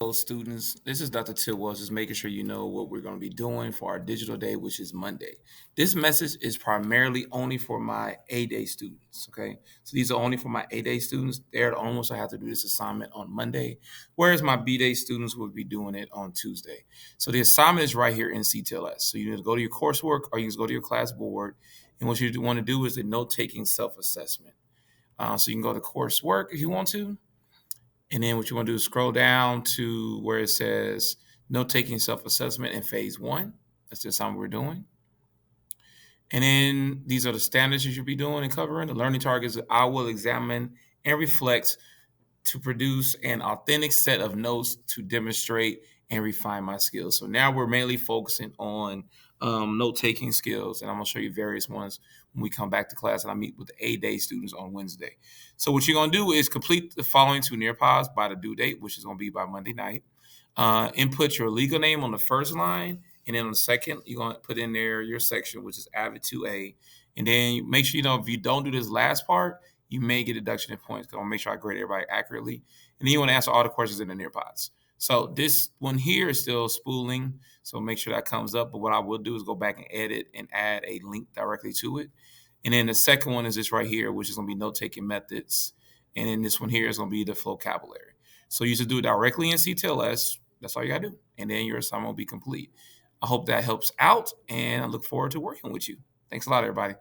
Hello, students. This is Dr. Tillwell, just making sure you know what we're going to be doing for our digital day, which is Monday. This message is primarily only for my A-Day students, okay? So these are only for my A-Day students. They're the only ones I have to do this assignment on Monday, whereas my B-Day students will be doing it on Tuesday. So the assignment is right here in CTLS. So you need to go to your coursework or you can just go to your class board. And what you want to do is the note-taking self-assessment. So you can go to coursework if you want to. And then what you want to do is scroll down to where it says note-taking self-assessment in phase 1. That's the assignment we're doing. And then these are the standards you should be doing and covering. The learning targets I will examine and reflect to produce an authentic set of notes to demonstrate and refine my skills. So now we're mainly focusing on note-taking skills, and I'm going to show you various ones when we come back to class and I meet with the A-Day students on Wednesday. So what you're going to do is complete the following 2 Nearpods by the due date, which is going to be by Monday night. Input your legal name on the first line, and then on the second, you're going to put in there your section, which is AVID 2A. And then make sure, if you don't do this last part, you may get deduction in points because I want to make sure I grade everybody accurately. And then you want to answer all the questions in the Nearpods. So this one here is still spooling, so make sure that comes up. But what I will do is go back and edit and add a link directly to it. And then the second one is this right here, which is going to be note-taking methods. And then this one here is going to be the vocabulary. So you should do it directly in CTLS. That's all you got to do. And then your assignment will be complete. I hope that helps out, and I look forward to working with you. Thanks a lot, everybody.